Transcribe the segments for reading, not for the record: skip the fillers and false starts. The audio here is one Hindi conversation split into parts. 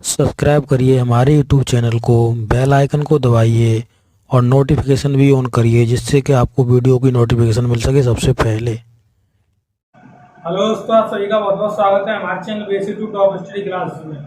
सब्सक्राइब करिए हमारे यूट्यूब चैनल को, बेल आइकन को दबाइए और नोटिफिकेशन भी ऑन करिए जिससे कि आपको वीडियो की नोटिफिकेशन मिल सके सबसे पहले। हेलो दोस्तों, आप सभी का बहुत बहुत स्वागत है हमारे channel basic to top study class में।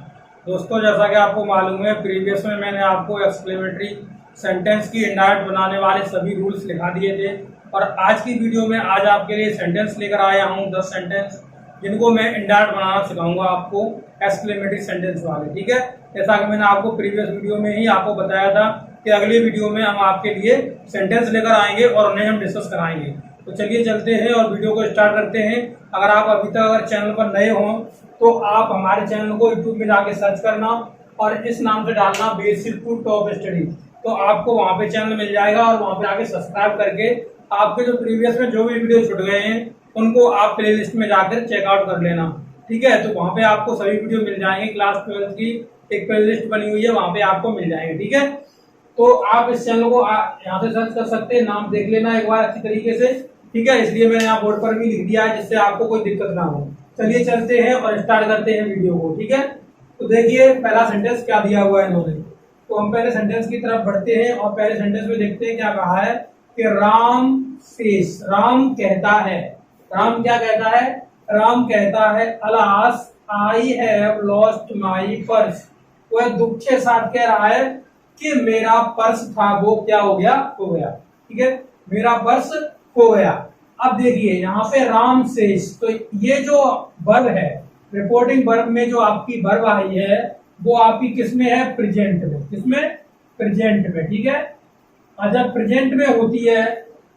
दोस्तों, जैसा कि आपको मालूम है, प्रीवियस में मैंने आपको एक्सक्लेमेटरी सेंटेंस की इंडायरेक्ट बनाने वाले सभी रूल्स लिखा दिए थे और आज की वीडियो में आज आपके लिए सेंटेंस लेकर आया हूँ 10 सेंटेंस जिनको मैं इंडायरेक्ट बनाना सिखाऊंगा आपको एक्सक्लेमेटरी सेंटेंस वाले। ठीक है, जैसा कि मैंने आपको प्रीवियस वीडियो में ही आपको बताया था कि अगली वीडियो में हम आपके लिए सेंटेंस लेकर आएंगे और उन्हें हम डिस्कस कराएंगे। तो चलिए चलते हैं और वीडियो को स्टार्ट करते हैं। अगर आप अभी तक अगर चैनल पर नए हों तो आप हमारे चैनल को यूट्यूब में जाके सर्च करना और इस नाम से डालना बेसिक टू टॉप स्टडी, तो आपको वहां पे चैनल मिल जाएगा और वहां पे आके सब्सक्राइब करके आपके जो प्रीवियस में जो भी वीडियो छूट गए हैं उनको आप प्ले लिस्ट में जाकर चेकआउट कर लेना। ठीक है, तो वहां पे आपको सभी वीडियो मिल जाएंगे। क्लास 12 की एक प्ले लिस्ट बनी हुई है, वहां पे आपको मिल जाएंगे। ठीक है, तो आप इस चैनल को यहाँ से सर्च कर सकते हैं, नाम देख लेना एक बार अच्छी तरीके से। ठीक है, इसलिए मैंने यहाँ बोर्ड पर भी लिख दिया है जिससे आपको कोई दिक्कत ना हो। चलिए चलते हैं और स्टार्ट करते हैं वीडियो को। ठीक है, तो देखिए पहला सेंटेंस क्या दिया हुआ है इन्होंने। तो हम पहले सेंटेंस की तरफ बढ़ते हैं और पहले सेंटेंस में देखते हैं क्या कहा है कि राम सेस, राम कहता है। राम क्या कहता है? राम कहता है alas I have lost my purse. वह दुख के साथ कह रहा है कि मेरा पर्स था वो क्या हो गया? खो गया। ठीक है, मेरा पर्स खो गया। अब देखिए यहाँ पे राम सेस, तो ये जो वर्ब है, रिपोर्टिंग वर्ब में जो आपकी वर्ब आई है वो आपकी किसमें है? प्रेजेंट में। किसमें? प्रेजेंट में। ठीक है, और जब प्रेजेंट में होती है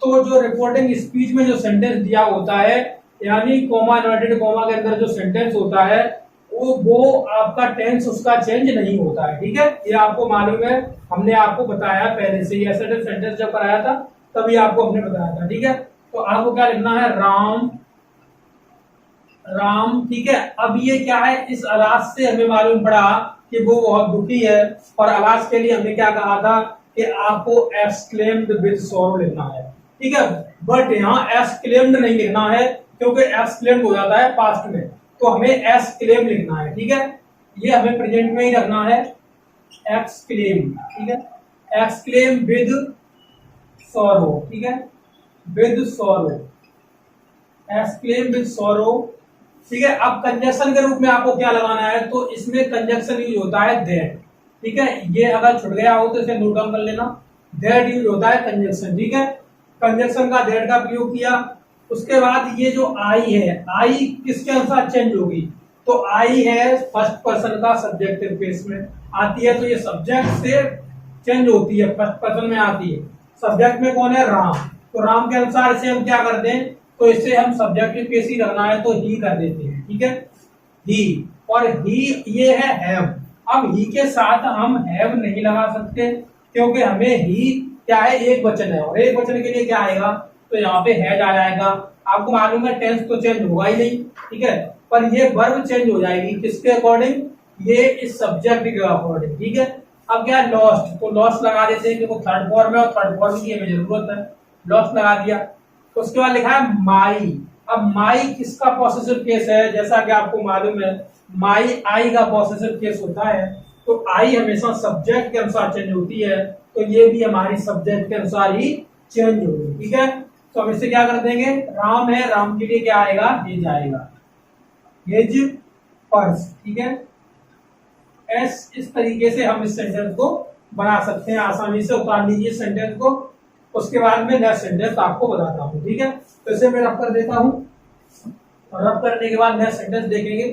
तो जो रिपोर्टिंग स्पीच में जो सेंटेंस दिया होता है, यानी कोमा इन्वर्टेड कोमा के अंदर जो सेंटेंस होता है वो आपका टेंस उसका चेंज नहीं होता है। ठीक है, ये आपको मालूम है, हमने आपको बताया पहले से ही। ऐसा सेंटेंस जब कराया था तभी आपको हमने बताया था। ठीक है, तो आपको क्या लिखना है? राम, राम। ठीक है, अब ये क्या है? इस अलास से हमें मालूम पड़ा कि वो बहुत दुखी है और अलास के लिए हमने क्या कहा था कि आपको एक्सक्लेम्ड विद सॉरो लिखना है। ठीक है, बट यहाँ एक्सक्लेम्ड नहीं लिखना है क्योंकि एक्सक्लेम्ड हो जाता है पास्ट में, तो हमें एक्सक्लेम लिखना है। ठीक है, ये हमें प्रेजेंट में ही रखना है, एक्सक्लेम। ठीक है, एक्सक्लेम विद सॉरो। ठीक है, with sorrow, exclaim with sorrow. ठीक है, अब कंजक्शन के रूप में आपको क्या लगाना है? तो इसमें कंजक्शन यूज होता है दैट। ठीक है, ये अगर छुट गया हो तो इसे नोट डाउन कर लेना। दैट यूज होता है कंजक्शन। ठीक है, कंजक्शन का दैट का प्रयोग किया। उसके बाद ये जो आई है, आई किसके अनुसार चेंज होगी? तो आई है फर्स्ट पर्सन का सब्जेक्टिव केस में आती है, तो ये सब्जेक्ट से चेंज होती है, फर्स्ट पर्सन में आती है। सब्जेक्ट में कौन है? राम। तो राम के अनुसार इसे हम क्या करते हैं? तो इसे हम सब्जेक्टिव केस ही रखना है तो ही कर देते हैं। ठीक है, ही, और ही ये है हैव। अब ही के साथ हम हैव नहीं लगा सकते क्योंकि हमें ही क्या है? एक वचन है और एक वचन के लिए क्या आएगा? तो यहाँ पे हैज आ जाएगा। आपको मालूम है टेंस तो चेंज होगा ही नहीं। ठीक है, पर ये वर्ब चेंज हो जाएगी किसके अकॉर्डिंग? ये इस सब्जेक्ट के अकॉर्डिंग। ठीक है, अब क्या है? लॉस्ट, तो लॉस्ट लगा देते हैं क्योंकि थर्ड फॉर्म है और थर्ड फॉर्म की हमें जरूरत है, लॉस्ट लगा दिया। उसके बाद लिखा है माई। अब माई किसका पॉसेसिव केस है? जैसा कि आपको मालूम है माई आई का पॉसेसिव केस होता है, तो आई हमेशा सब्जेक्ट के अनुसार चेंज होती है, तो ये भी हमारी सब्जेक्ट के अनुसार ही चेंज होगी। ठीक है, तो हम इससे क्या कर देंगे? राम है, राम के लिए क्या आएगा? हिज आएगा, हिज पर्स। ठीक है, इस तरीके से हम इस सेंटेंस को बना सकते हैं, आसानी से उतार लीजिए सेंटेंस को। उसके बाद में नेक्स्ट सेंटेंस आपको बताता हूं। ठीक है, तो इसे मैं रब कर देता हूं और रब करने के बाद नेक्स्ट सेंटेंस देखेंगे।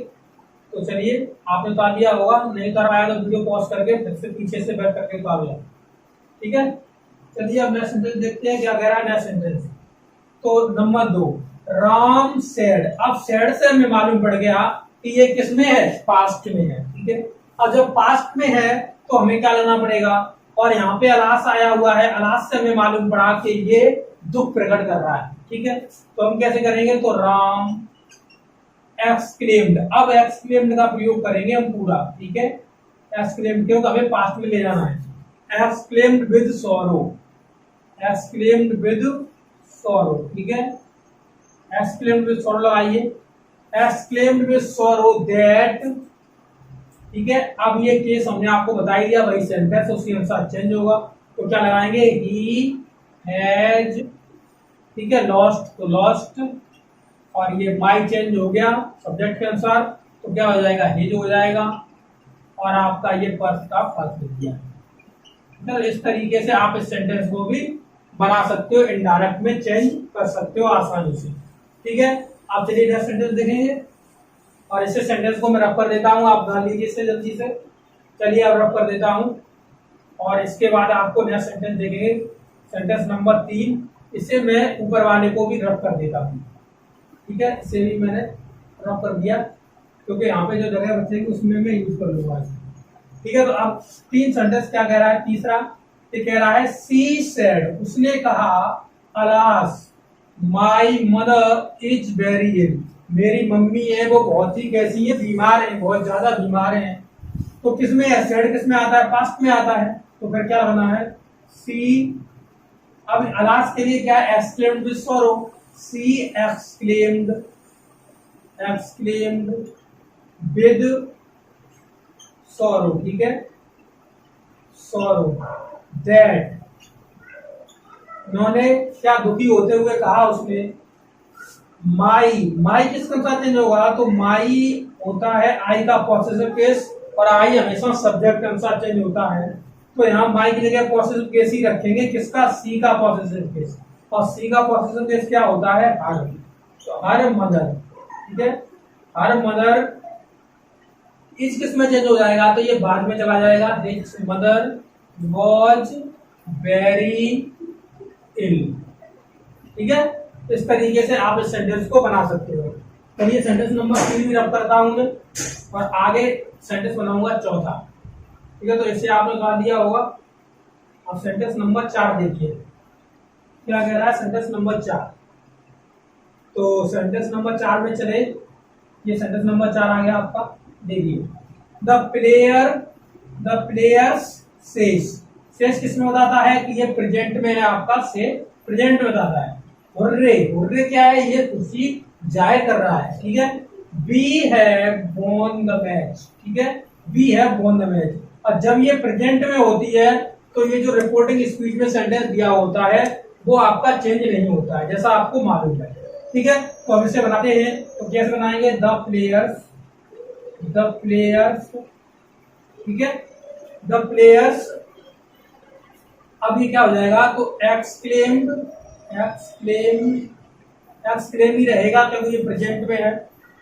तो चलिए, आपने उतार लिया होगा, नहीं उतार पाया तो वीडियो पॉज करके फिर से पीछे से बैक करके उतार लिया। ठीक है, चलिए अब नेक्स्ट सेंटेंस देखते हैं क्या कह रहा है नेक्स्ट सेंटेंस। तो नंबर 2, राम सेड। अब सेड से हमें मालूम पड़ गया कि ये किसमें है? पास्ट में है। ठीक है, और जब पास्ट में है तो हमें क्या लेना पड़ेगा? और यहाँ पे अलास आया हुआ है, अलास से हमें मालूम पड़ा कि ये दुख प्रकट कर रहा है। ठीक है, तो हम कैसे करेंगे? तो राम एक्सक्लेम्ड। अब एक्सक्लेम्ड का प्रयोग करेंगे हम पूरा। ठीक है, एक्सक्लेम्ड क्योंकि हमें पास्ट में ले जाना है। Exclaimed with sorrow, exclaimed with sorrow. ठीक है, एक्सक्लेम्ड विद सॉरो लगाइए। एक्सक्लेम्ड विद सॉरो दैट ठीक है, अब ये केस हमने आपको बता ही दिया, वही सेंटेंस उसी अनुसार चेंज होगा। तो क्या लगाएंगे, ही हैज, ठीक है, लॉस्ट तो लॉस्ट, और ये माई चेंज हो गया सब्जेक्ट के अनुसार, तो क्या हो जाएगा, हिज हो जाएगा, और आपका ये पर्स का पर्स लिख दिया। तो इस तरीके से आप इस सेंटेंस को भी बना सकते हो, इनडायरेक्ट में चेंज कर सकते हो आसानी से। ठीक है, आप चलिए नेक्स्ट सेंटेंस देखेंगे, और इसे सेंटेंस को मैं रब कर देता हूं, आप ध्यान लीजिए इसे जल्दी से। चलिए अब रब कर देता हूं, और इसके बाद आपको नेक्स्ट सेंटेंस देखेंगे, सेंटेंस नंबर 3। इसे मैं ऊपर वाले को भी रब कर देता हूं। ठीक है, इसे भी मैंने रब कर दिया, क्योंकि यहाँ पे जो जगह बचेगी उसमें मैं यूज कर लूंगा। ठीक है, तो अब 3 सेंटेंस क्या कह रहा है, तीसरा ये कह रहा है, सी सेड, उसने कहा, alas my mother is very ill, मेरी मम्मी है वो बहुत ही कैसी है, बीमार है, बहुत ज्यादा बीमार है। तो किसमें है, सेड किसमें आता है, पास्ट में आता है, तो फिर क्या होना है, सी। अब अलास के लिए क्या है, exclaimed with sorrow, C exclaimed, exclaimed with sorrow, ठीक है, सॉरो दैट, उन्होंने क्या दुखी होते हुए कहा उसने, माई, माई किसके साथ चेंज होगा, तो माई होता है आई का पॉसेसिव केस, और आई हमेशा सब्जेक्ट के अनुसार चेंज होता है। तो यहाँ माई की जगह पॉसेसिव केस ही रखेंगे, किसका, सी का पॉसेसिव केस, और सी का पॉसेसिव केस क्या होता है, हर। तो हर मदर, ठीक है, हर मदर इस किस में चेंज हो जाएगा, तो ये बाद में चला जाएगा, हिज मदर वॉज वेरी इल। ठीक है, इस तरीके से आप इस सेंटेंस को बना सकते हो। चलिए सेंटेंस नंबर 3 भी रब करता हूं मैं, और आगे सेंटेंस बनाऊंगा चौथा। ठीक है, तो इसे आपने गा दिया होगा। अब सेंटेंस नंबर 4 देखिए क्या कह रहा है, सेंटेंस नंबर 4। तो सेंटेंस नंबर 4 में चले, ये सेंटेंस नंबर 4 आ गया आपका, देखिए, द प्लेयर्स सेज, सेज किसमें बताता है कि ये प्रेजेंट में है आपका, से प्रेजेंट में बताता है। हुर्रे, हुर्रे क्या है, ये खुशी जाहिर कर रहा है। ठीक है, we have won the match, ठीक है, we have won the match, और जब ये प्रेजेंट में होती है तो ये जो रिपोर्टिंग स्पीच में सेंटेंस दिया होता है वो आपका चेंज नहीं होता है, जैसा आपको मालूम है। ठीक है, तो हम इसे बनाते हैं, तो कैसे बनाएंगे, द प्लेयर्स, ठीक है, द प्लेयर्स, अब ये क्या हो जाएगा, तो एक्सक्लेम्ड, एक्सक्लेम ही रहेगा क्योंकि ये प्रेजेंट में है,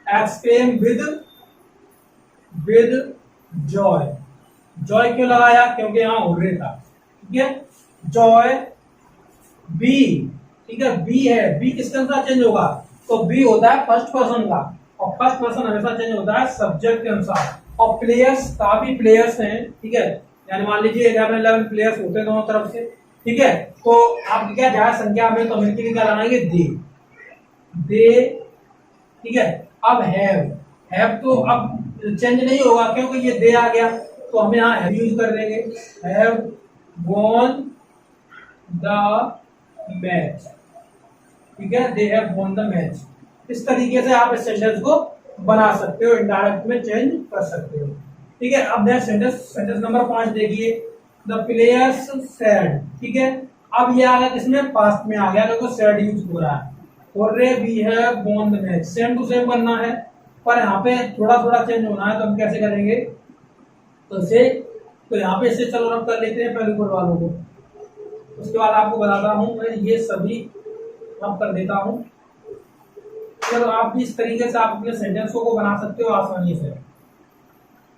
एक्सक्लेम विद जॉय, जॉय क्यों लगाया, क्योंकि यहाँ हुर्रे था। ठीक है, जॉय, बी, ठीक है, बी है, बी किसके अनुसार चेंज होगा, तो बी होता है फर्स्ट पर्सन का, और फर्स्ट पर्सन हमेशा चेंज होता है सब्जेक्ट के अनुसार। और प्लेयर्स, काफी प्लेयर्स हैं, ठीक है, यानी मान लीजिए 11 प्लेयर्स होते हैं दोनों तरफ से। ठीक है, तो आप क्या जाए संख्या में, तो हम क्या लगाएंगे, दे, ठीक है। अब हैव तो अब चेंज नहीं होगा क्योंकि ये दे आ गया, तो हम यहाँ हैव यूज कर देंगे, हैव वॉन द मैच, ठीक है, they have won the match. इस तरीके से आप इस सेंटेंस को बना सकते हो, इनडायरेक्ट में चेंज कर सकते हो। ठीक है, अब नेक्स्ट सेंटेंस नंबर 5 देखिए, द प्लेयर्स सैड, ठीक है, अब ये आ गया किसमें, पास्ट में आ गया क्योंकि सैड यूज हो रहा है, और we have won the match, same to same बनना है, पर यहाँ पे थोड़ा थोड़ा चेंज होना है, तो हम कैसे करेंगे, तो यहाँ पे इसे चलो रब कर लेते हैं पहले ऊपर वालों को, उसके बाद आपको बताता हूँ मैं ये सभी रब कर देता हूँ। चलो आप भी इस तरीके से आप अपने सेंटेंसों को बना सकते हो आसानी से।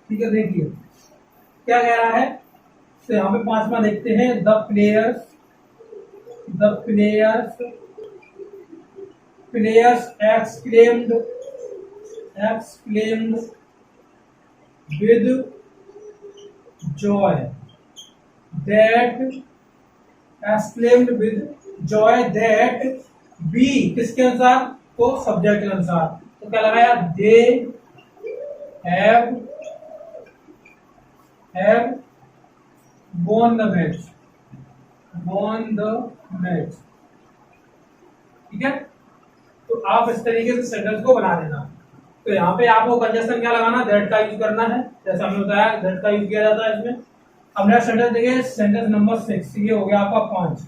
ठीक है, देखिए क्या कह रहा है, तो यहाँ पे 5वां देखते हैं, the players exclaimed with joy that, exclaimed with joy that, B किसके अनुसार, तो सब्जेक्ट के अनुसार, तो क्या लगाया, they have won the match, ठीक है। तो आप इस तरीके से सेंटेंस को बना देना। तो यहाँ पे आपको कंजक्शन क्या लगाना, दैट का यूज करना है, जैसा हमने बताया दैट का यूज किया जाता है इसमें। अब नेक्स्ट सेंटेंस देखिए, सेंटेंस नंबर 6, ये हो गया आपका 5।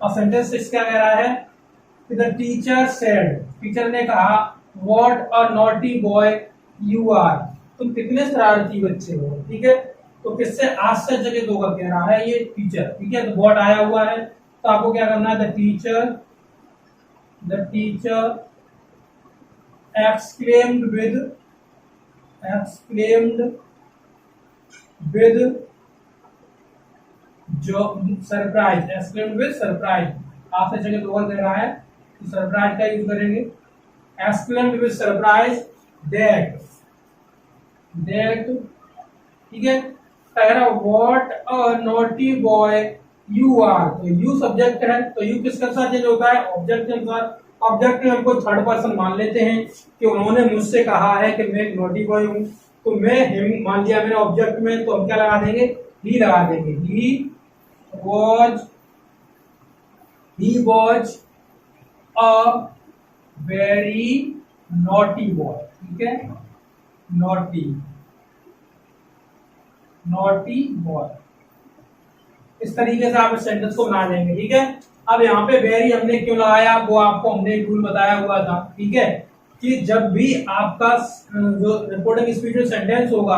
और सेंटेंस 6 क्या कह रहा है, द टीचर सेड, टीचर ने कहा, what a naughty boy you are, तुम कितने शरारती बच्चे हो। ठीक है, तो किससे आश्चर्यचकित होकर कह रहा है ये टीचर। ठीक है, तो व्हाट आया हुआ है, तो आपको क्या करना है, द टीचर exclaimed with जो सरप्राइज, exclaimed with surprise, आपसे जगह दो दे रहा है तो सरप्राइज का यूज करेंगे। exclaimed with surprise that, ठीक है, पहला what a naughty boy you are, तो यू सब्जेक्ट है, तो यू किसके साथ चेंज होता है, ऑब्जेक्ट के अनुसार। ऑब्जेक्ट में हमको थर्ड पर्सन मान लेते हैं कि उन्होंने मुझसे कहा है कि मैं एक नॉटी बॉय हूं, तो मैं हिम मान लिया मैंने ऑब्जेक्ट में, तो हम क्या लगा देंगे, ही लगा देंगे। He was a very naughty boy. ठीक है, नॉटी बॉय, इस तरीके से आप इस सेंटेंस को बना लेंगे। ठीक है, अब यहाँ पे वेरी हमने क्यों लगाया, वो आपको हमने एक रूल बताया हुआ था। ठीक है, कि जब भी आपका जो रिपोर्टिंग स्पीच जो सेंटेंस होगा,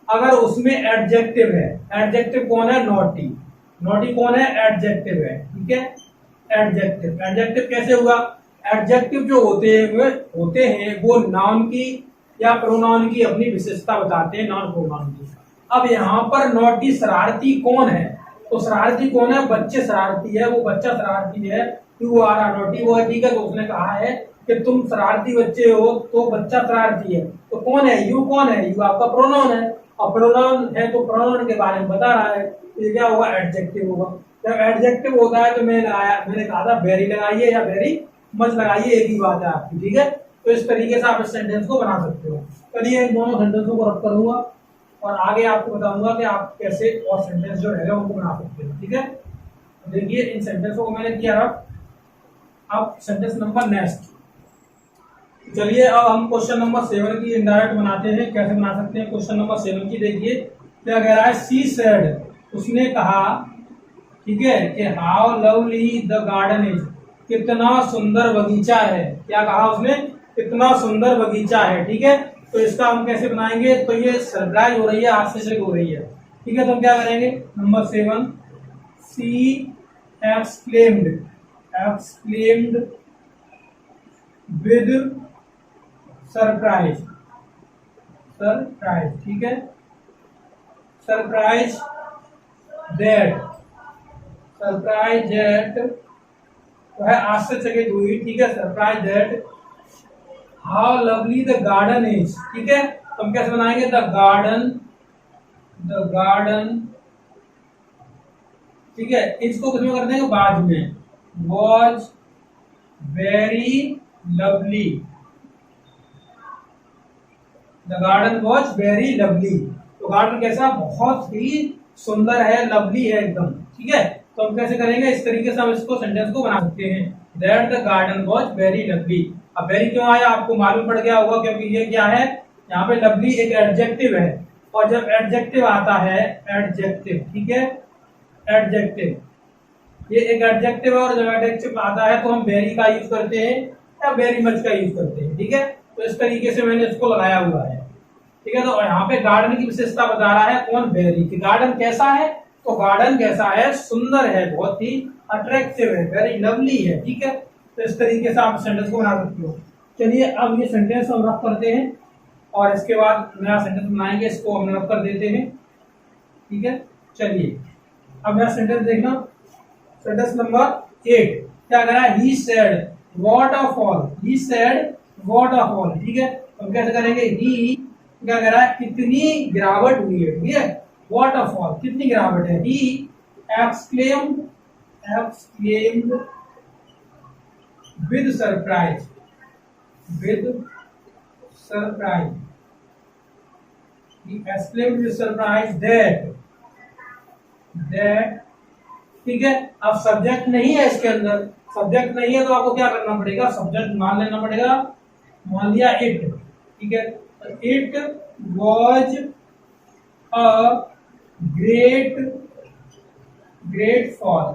अगर उसमें एडजेक्टिव है, एडजेक्टिव कौन है, नॉटी कौन है, एडजेक्टिव है। ठीक है, एडजेक्टिव कैसे हुआ, एडजेक्टिव जो होते हैं वो नाउन की या प्रोनाउन की अपनी विशेषता बताते हैं, नॉन प्रोनाउन की। अब यहाँ पर नॉटी शरारती कौन है, तो शरारती कौन है, बच्चे शरारती है, वो बच्चा शरारती है, यू आर आर नॉटी वो है। ठीक है, तो उसने कहा है कि तुम शरारती बच्चे हो, तो बच्चा शरारती है, तो कौन है, यू कौन है, यू आपका प्रोनाउन है, और प्रोनाउन है तो प्रोनाउन के बारे में बता रहा है, ये क्या होगा, एडजेक्टिव होगा। जब एडजेक्टिव होता है तो मैंने कहा था वेरी लगाइए या वेरी मच लगाइए, एक ही बात है आपकी। ठीक है, तो इस तरीके से आप इस सेंटेंस को बना सकते हो। चलिए इन दोनों सेंटेंसों को रख करूंगा और आगे आपको बताऊंगा कि आप कैसे और सेंटेंस जो रहेगा उनको बना सकते हो। ठीक है, देखिए इन सेंटेंसों को मैंने किया रख। अब सेंटेंस नंबर नेक्स्ट, चलिए अब हम क्वेश्चन नंबर 7 की इनडायरेक्ट बनाते हैं। कैसे बना सकते हैं क्वेश्चन नंबर 7 की, देखिए क्या कह रहा है, सी सेड, उसने कहा, ठीक है, कि how lovely the garden is, कितना सुंदर बगीचा है। क्या कहा उसने, कितना सुंदर बगीचा है। ठीक है, तो इसका हम कैसे बनाएंगे, तो ये सरप्राइज हो रही है, आश्चर्य हो रही है। ठीक है, तो हम क्या करेंगे, number 7, C exclaimed with surprise. ठीक है, सरप्राइज दैट तो है आश्चर्यचकित हुई। ठीक है, surprise that how lovely the garden is. ठीक है, तो हम कैसे बनाएंगे, द गार्डन, ठीक है, इसको किसमें कर देंगे, बाद में, was very lovely, the garden was very lovely, तो गार्डन कैसा, बहुत ही सुंदर है, लवली है एकदम। ठीक है, तो हम कैसे करेंगे, इस तरीके से हम इसको सेंटेंस को बना सकते हैं, that the garden was very lovely. अब वेरी क्यों आया, आपको मालूम पड़ गया होगा, क्योंकि ये क्या है, यहाँ पे लवली एक एडजेक्टिव है, और जब एडजेक्टिव आता है, एडजेक्टिव, ठीक है, एडजेक्टिव, ये एक एडजेक्टिव है, और जब एडजेक्टिव आता है तो हम वेरी का यूज करते हैं या वेरी मच का यूज करते हैं। ठीक है, तो इस तरीके से मैंने इसको लगाया हुआ है। ठीक है, तो यहाँ पे गार्डन की विशेषता बता रहा है कौन, वेरी, कि गार्डन कैसा है, तो गार्डन कैसा है, सुंदर है, बहुत ही अट्रैक्टिव है, वेरी लवली है। ठीक है, तो इस तरीके से आप सेंटेंस को बना सकते हो। चलिए अब ये सेंटेंस हम रफ करते हैं और इसके बाद नया सेंटेंस बनाएंगे, इसको हम रफ कर देते हैं। ठीक है, चलिए अब नया सेंटेंस देखना, सेंटेंस नंबर 8 क्या कह रहा है, he said what a fall, he said what a fall. ठीक है, तो हम कैसे करेंगे, ही क्या कह रहा है, कितनी गिरावट हुई है। ठीक है, व्हाट अ फॉल, कितनी गिरावट है, he exclaimed with surprise, he exclaimed with surprise that, ठीक है, अब सब्जेक्ट नहीं है इसके अंदर, सब्जेक्ट नहीं है तो आपको क्या करना पड़ेगा, सब्जेक्ट मान लेना पड़ेगा, मान लिया इट, ठीक है, it was a great fall,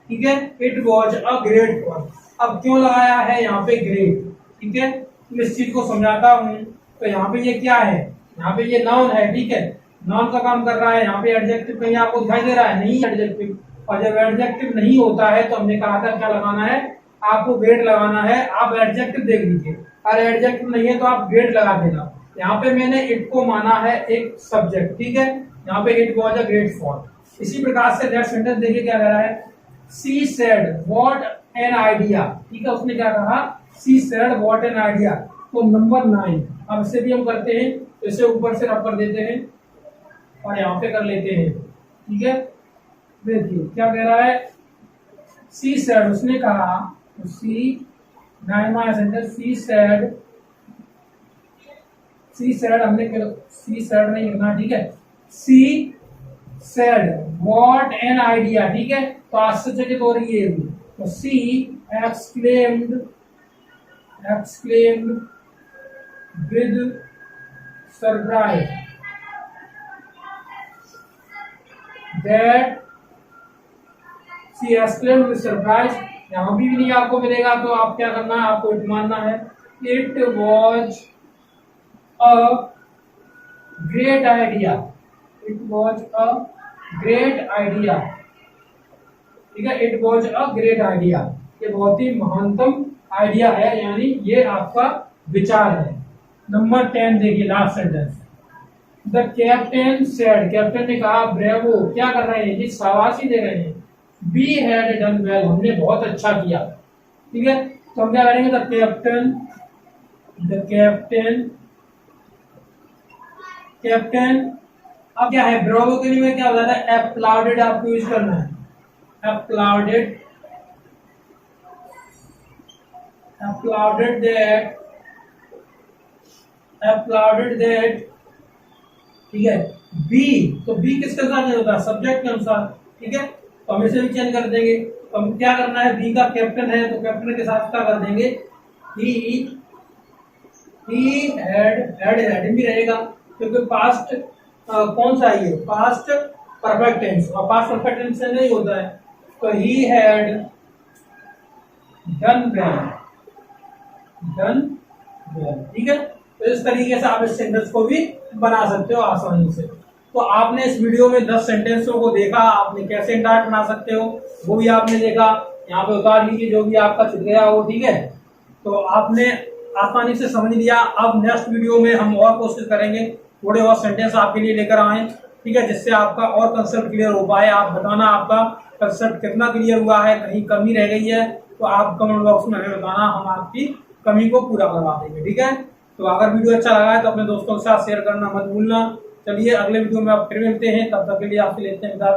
ठीक है, it was a great fall. अब क्यों लगाया है यहाँ पे ग्रेट, ठीक है, तो इस चीज को समझाता हूं। तो यहाँ पे ये क्या है, यहाँ पे ये नाउन है, ठीक है, नाउन का काम कर रहा है। यहाँ पे एडजेक्टिव कहीं आपको दिखाई दे रहा है, नहीं एडजेक्टिव। और जब एडजेक्टिव नहीं होता है तो हमने कहा था क्या लगाना है, आपको ग्रेड लगाना है। आप एडजेक्टिव देख लीजिए, अगर एडजेक्टिव नहीं है तो आप ग्रेड लगा देना। यहाँ पे मैंने इट को माना है एक सब्जेक्ट, ठीक है, यहाँ पे it was a great fall. इसी प्रकार से नेक्स्ट सेंटेंस देखिए क्या कह रहा है, she said what an idea, ठीक है, उसने क्या कहा, सी सेड व्हाट एन आइडिया। तो नंबर 9, अब इसे भी हम करते हैं, तो इसे ऊपर से रब कर देते हैं और यहाँ पे कर लेते हैं, ठीक है। देखिए क्या कह रहा है, सी सेड, उसने कहा, तो सी 9वां सेंटेंस, सी सेड हमने सी सेड नहीं लिखना, ठीक है, she said what an idea, ठीक है, तो आश्चर्यचकित हो रही है भी, तो she exclaimed with surprise that, she exclaimed with surprise. यहां भी नहीं आपको मिलेगा तो आप क्या करना है, आपको इट मानना है, it was a great idea, it was a great idea, ठीक है, it was a great idea, ये बहुत ही महानतम आइडिया है, यानी ये आपका विचार है। नंबर 10 देखिए last sentence, the captain said, captain ने कहा, ब्रेवो, क्या कर रहे हैं, ये शाबाशी दे रहे हैं, वी हैड डन वेल, हमने बहुत अच्छा किया, ठीक है। तो हम क्या करेंगे, द कैप्टन, अब क्या है, ब्रेवो के लिए क्या होता है, एप्लाउडेड आपको यूज करना है, applauded that, ठीक है। बी, तो बी किसके साथ होता है, सब्जेक्ट के अनुसार, ठीक है, तो हम इसे भी चेंज कर देंगे। तो हम क्या करना है, बी का कैप्टन है तो कैप्टन के साथ क्या कर देंगे, ही हैड भी रहेगा, क्योंकि पास्ट कौन सा है, ये पास्ट परफेक्ट टेंस, और पास्ट परफेक्ट टेंस से नहीं होता है, तो ही हैड डन वेल, ठीक है। तो इस तरीके से आप इस सेंटेंस को भी बना सकते हो आसानी से। तो आपने इस वीडियो में 10 सेंटेंसों को देखा, आपने कैसे इंटार्ट बना सकते हो वो भी आपने देखा, यहाँ पे उतार लीजिए जो भी आपका छूट गया हो, ठीक है। तो आपने आसानी से समझ लिया। अब नेक्स्ट वीडियो में हम और कोशिश करेंगे थोड़े और सेंटेंस आपके लिए लेकर आए, ठीक है, जिससे आपका और कंसेप्ट क्लियर हो पाए। आप बताना आपका कंसेप्ट कितना क्लियर हुआ है, कहीं कमी रह गई है तो आप कमेंट बॉक्स में हमें बताना, हम आपकी कमी को पूरा करवा देंगे, ठीक है। तो अगर वीडियो अच्छा लगा है तो अपने दोस्तों के साथ शेयर करना मत भूलना। चलिए अगले वीडियो में आप फिर मिलते हैं, तब तक के लिए आपसे लेते हैं विदा।